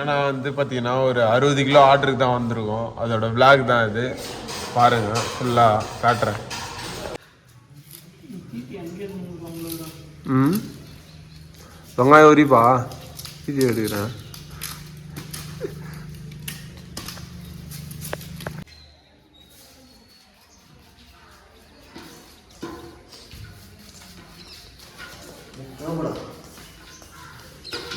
ஏன்னா வந்து பார்த்தீங்கன்னா ஒரு 60 கிலோ ஆர்டருக்கு தான் வந்திருக்கோம். அதோட விளாக் தான் இது. பாருங்க ஃபுல்லாக காட்டுறேன். வெங்காயம் உரிப்பா இது எடுக்கிறேன்.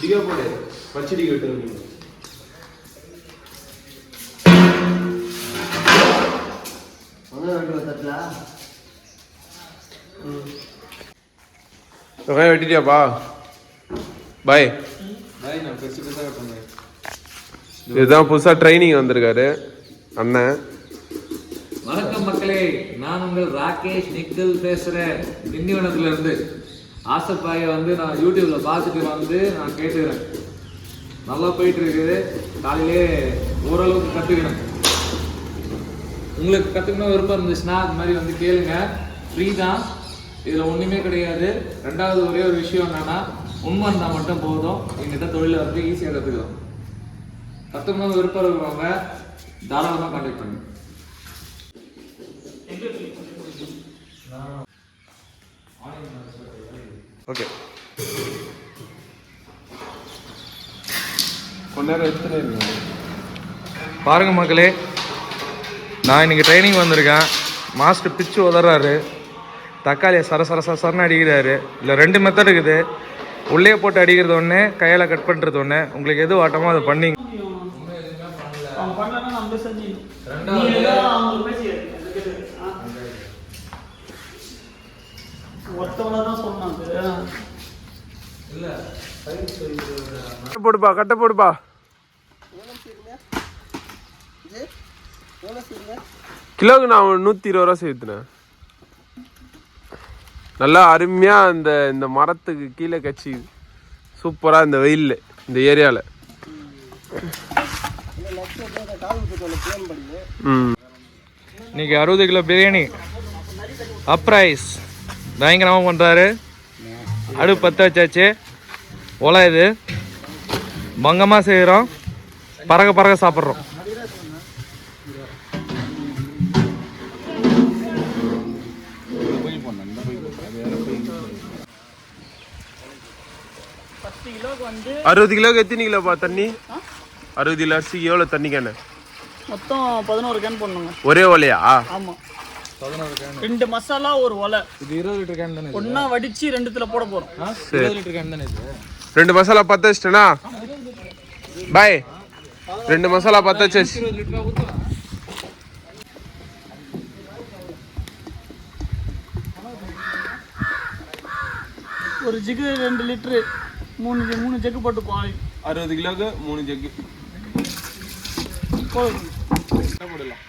டிகா போடு பச்சடி கட்டு வெங்காயம் வெட்டிட்டியாப்பா? பாய். இதுதான் புதுசாக ட்ரைனிங் வந்திருக்காரு அண்ணன். வணக்கம் மக்களே, நான் உங்கள் ராகேஷ் நிக்கல் பேசுகிறேன். திண்டிவனத்துல இருந்து. ஆசப்பாயை வந்து நான் யூடியூப்ல பார்த்துட்டு வந்து நான் கேட்டுக்கிறேன். நல்லா போயிட்டு இருக்குது. காலையிலே ஓரளவுக்கு கற்றுக்கிறேன். உங்களுக்கு கற்றுக்கணும் விருப்பம் இருந்துச்சுன்னா அது மாதிரி வந்து கேளுங்க. ஃப்ரீ தான், இதில் ஒன்றுமே கிடையாது. ரெண்டாவது ஒரே ஒரு விஷயம் என்னன்னா, உண்மை இருந்தால் மட்டும் போதும். எங்கிட்ட தொழிலை வந்து ஈஸியாக கற்றுக்கலாம். கற்றுக்கணும் விருப்பம் இருக்கிறவங்க தாராளமாக கான்டாக்ட் பண்ணுங்க. ஓகே, கொஞ்ச நேரம் எடுத்துகிட்டே இருக்கு. பாருங்க மக்களே, நான் இன்னைக்கு ட்ரைனிங் வந்திருக்கேன். மாஸ்டர் பிச்சு உதறாரு, தக்காளியை சரன்னு அடிக்கிறாரு. இல்லை 2 மெத்தட் இருக்குது. உள்ளே போட்டு அடிக்கிறது ஒன்று, கையால் கட் பண்ணுறது ஒன்று. உங்களுக்கு எது வாட்டமோ அதை பண்ணிங்க. கட்ட போடுப்பா. கிலோக்கு நான் 120 ரூபா சேர்த்துனேன். நல்லா அருமையா இந்த மரத்துக்கு கீழே கட்சி சூப்பரா இந்த வெயில் இந்த ஏரியால. இன்னைக்கு 60 கிலோ பிரியாணி அப்ரைஸ் பயங்கரமாக பண்ணுறாரு. அடுப்பு பற்ற வச்சாச்சு. ஒலை இது பங்கமாக செய்கிறோம். பறக்க சாப்பிட்றோம். வந்து 60 கிலோக்கு எத்தனை கிலோப்பா தண்ணி? 60 கிலோ அரிசிக்கு எவ்வளோ தண்ணி கேனு? மொத்தம் 11 கேன் போடணுங்க. ஒரே ஒலையா? ஆமாம், 11 கேன். 2 மசாலா ஒரு ஒலை. இது 20 லிட்டர் கேன் தானே? ஒன்றா வடித்து 2த்துல போட போகிறோம். 20 லிட்டர் கேன் தானே இது? 2 மசாலா பற்ற வச்சிட்டேனா பாய்? 2 மசாலா பற்ற வச்சு ஒரு ஜிகு 2 லிட்டரு 3 ஜக்கு போட்டு பாய். 60 கிலோக்கு 3 ஜக்கு போடலாம்.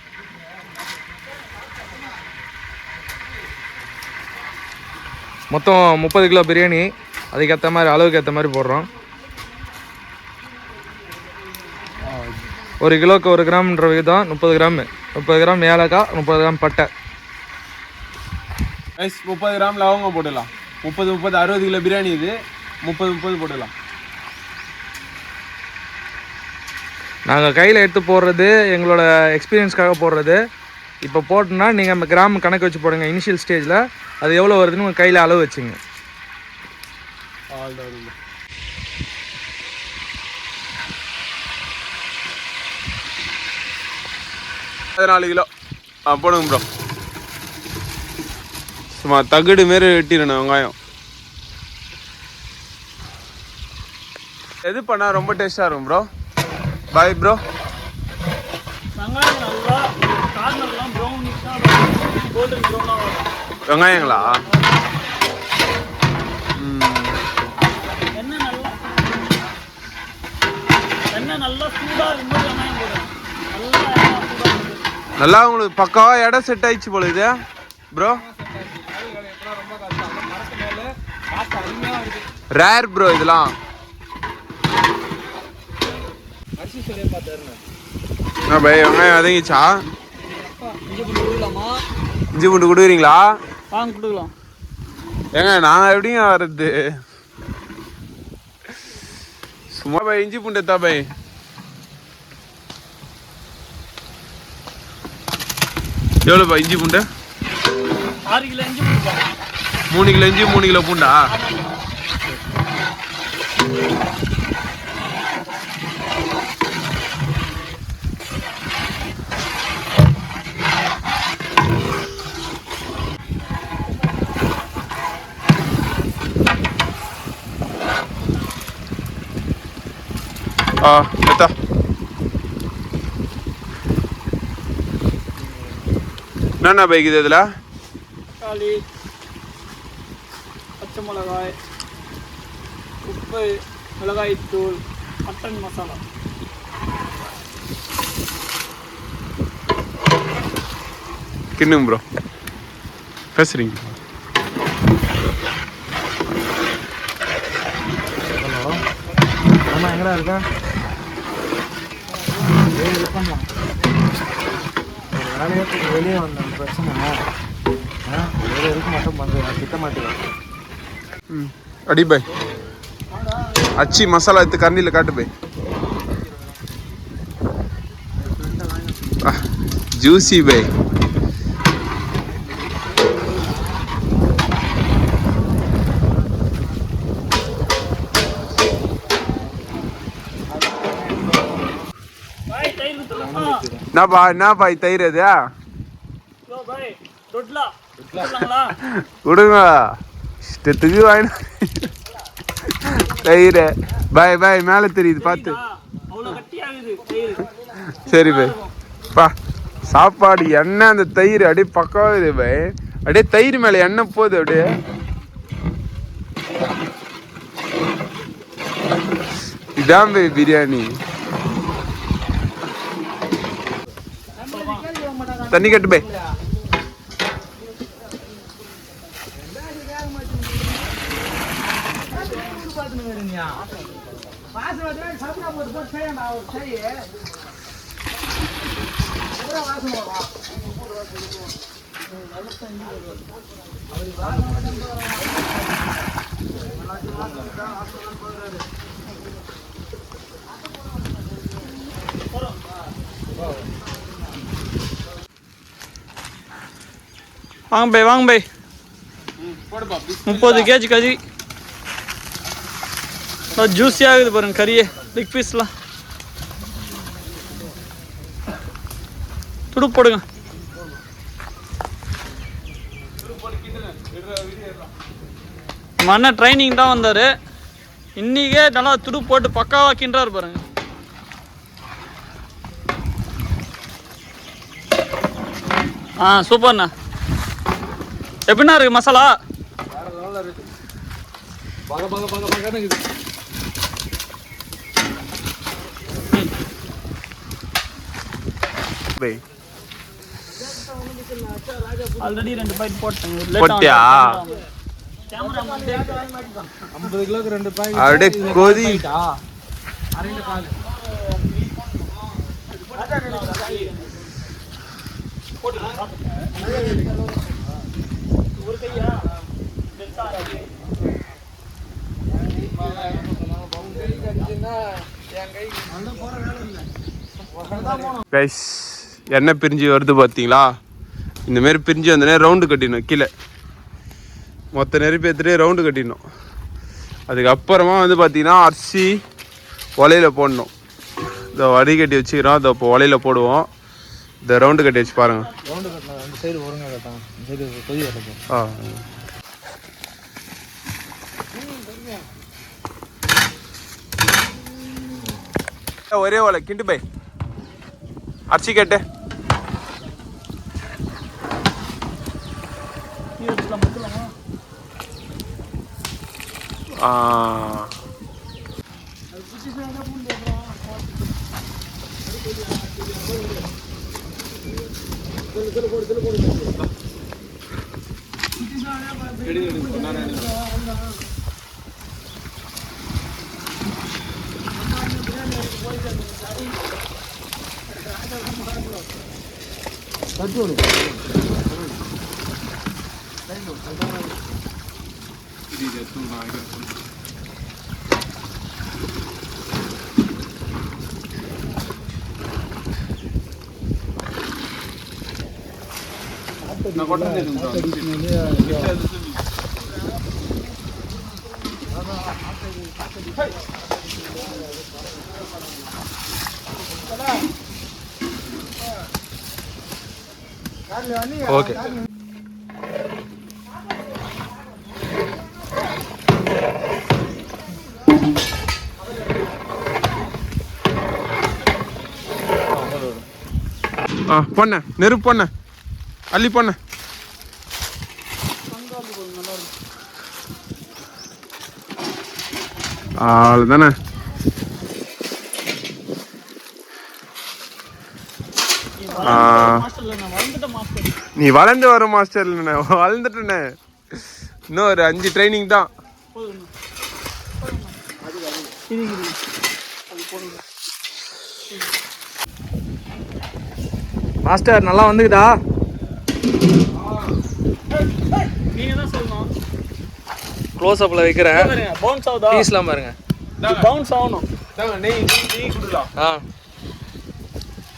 மொத்தம் 30 கிலோ பிரியாணி. அதுக்கேற்ற மாதிரி அளவுக்கு ஏற்ற மாதிரி போடுறோம். 1 கிலோக்கு 1 கிராம்ன்ற விதம் 30 கிராம். 30 கிராம் ஏலக்காய், 30 கிராம் பட்டை. 30 கிராம் லவங்கம் போடலாம். 30 60 கிலோ பிரியாணி இது. 30 போடலாம். நாங்கள் கையில் எடுத்து போடுறது எங்களோட எக்ஸ்பீரியன்ஸ்க்காக போடுறது. இப்போ போட்டோன்னா நீங்கள் கிராம் கணக்கு வச்சு போடுங்க. இனிஷியல் ஸ்டேஜில் அது எவ்வளோ வருதுன்னு உங்கள் கையில் அளவு வச்சுங்க. 14 கிலோ போடுங்க ப்ரோ. சும்மா தகுடு மாரி வெட்டிடணும் வெங்காயம். எது பண்ணா ரொம்ப டேஸ்டா இருக்கும் ப்ரோ? Bye bro. வெங்காயங்களா? நல்லா உங்களுக்கு பக்காவா இடம் செட் ஆயிடுச்சு போல இது ப்ரோ. ரேர் ப்ரோ இதெல்லாம். பை வெங்காயம் வதங்கிச்சா? இஞ்சி பூண்டு கொடுக்குறீங்களா? கொடுக்கலாம். ஏங்க நாங்கள் எப்படிங்க வர்றது? சும்மா பை இஞ்சி பூண்டு எத்தா பை எவ்வளோப்பா இஞ்சி பூண்டு? 6 கிலோ இஞ்சி பூண்டு. 3 கிலோ இஞ்சி 3 கிலோ பூண்டா? எத்தா என்னென்ன பைக்குது இதில்? தக்காளி, பச்சை மிளகாய், உப்பு, மிளகாய்த்தூள், மட்டன் மசாலா. கிண்ணுங்க ப்ரோ, பேசுறீங்க. ஆமாம், எங்கடா இருக்கா? வெளியே வந்தேன், பிரச்சனை வேறு இருக்க மட்டும் வந்து திட்ட மாட்டேன். அடி பை அச்சி மசாலா எடுத்து கண்ணியில் காட்டு பை. Juicy by. என்னப்பா தயிர் அது? விடுங்க, இஷ்டத்துக்கு வாங்கின தயிர். பாய் பாய், மேலே தெரியுது பார்த்து. சரி பாய் பா. சாப்பாடு எண்ணெய், அந்த தயிர் அப்படியே பக்காவது பாய். அப்படியே தயிர் மேலே எண்ணெய் போகுது அப்படியே. இதான் பாய் பிரியாணி. தண்ணி கட்டு பை. வாங்க பை, வாங்க பை. 30 கேஜி கறி. ஜூஸியாக இருக்குது பாருங்க கறியே. பிக் பீஸ்லாம் துடு போடுங்க. மண்ண ட்ரைனிங் தான் வந்தார். இன்னைக்கே நல்லா துடு போட்டு பக்காவாக கிண்டுறாரு பாருங்க. சூப்பர்ண்ணா. எப்படின்னா இருக்கு மசாலா? ஆல்ரெடி 2 பாக்கெட் போட்டேன். போட்டியா? 50 கிலோக்கு 2 பாக்கெட். அப்படியே கோதி. கைஸ், எண்ணெய் பிரிஞ்சு வருது பார்த்தீங்களா? இந்தமாரி பிரிஞ்சு வந்தோடனே ரவுண்டு கட்டிடணும். கீழே மொத்த நெருப்பு எடுத்துகிட்டு ரவுண்டு கட்டிடணும். அதுக்கப்புறமா வந்து பார்த்தீங்கன்னா அரிசி ஒலையில் போடணும். இதை வடிகட்டி வச்சுக்கிறோம். அதை இப்போ ஒலையில் போடுவோம். இந்த ரவுண்டு கட்டி வச்சு பாருங்கள். ரவுண்டு கட்டினா அந்த சைடு ஒருங்க கட்டான், இந்த சைடு கொதி வரப்போ. ஒரே ஒலை கிண்டு பை. அரிசி கேட்டு ஓகே. பொண்ண நெருப்பு பொண்ண அள்ளி பொண்ண. அவ்வளோதானே. நீ வளர்ந்து வர மாஸ்டர் இல்லைண்ணே, வளர்ந்துட்டேண்ணே. இன்னும் ஒரு 5 ட்ரைனிங் தான். மாஸ்டர் நல்லா வந்துக்குதா? நீங்க தான் சொல்லணும். க்ளோஸ் அப்ல வைக்கிறேன். பவுன்ஸ் ஆகுதா? பீஸ்லாம் பாருங்க. பவுன்ஸ் ஆகணும்.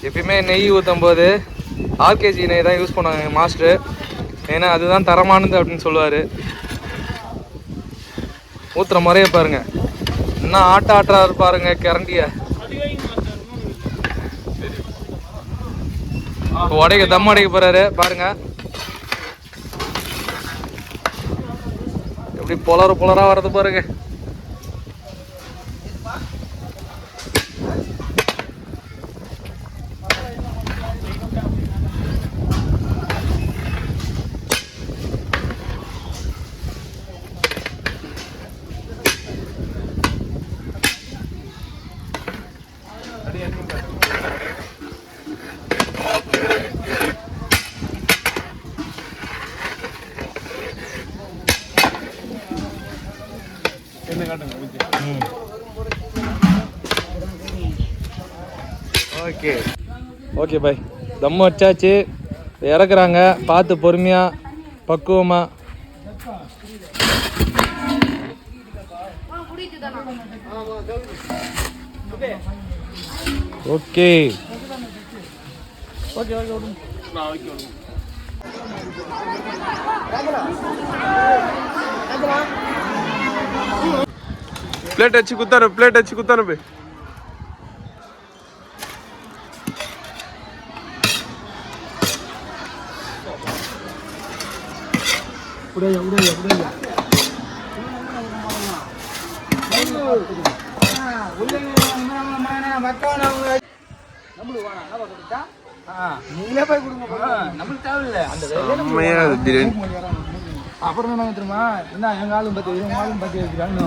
எப்பயுமே நெய் ஊற்றும் போது ஆர்கேஜி நெய் தான் யூஸ் பண்ணுவாங்க எங்கள் மாஸ்டர். ஏன்னா அதுதான் தரமானது அப்படின்னு சொல்லுவார். ஊற்றுற முறையை பாருங்க, என்ன ஆட்டுறா பாருங்க கரண்டிய. உடைக்க தம் அடைக்க போறாரு பாருங்க. எப்படி புலரா வர்றது பாருங்க. ஓகே ஓகே பாய், தம் வச்சாச்சு. இறக்குறாங்க, பார்த்து பொறுமையாக பக்குவமாக. ஓகே பிளேட் வச்சு குத்தாரு போய். அப்புறம் என்ன தெரியுமா, என்ன எங்க ஆளும் பத்தி எங்க ஆளும் பத்தி வைக்கிறான்னு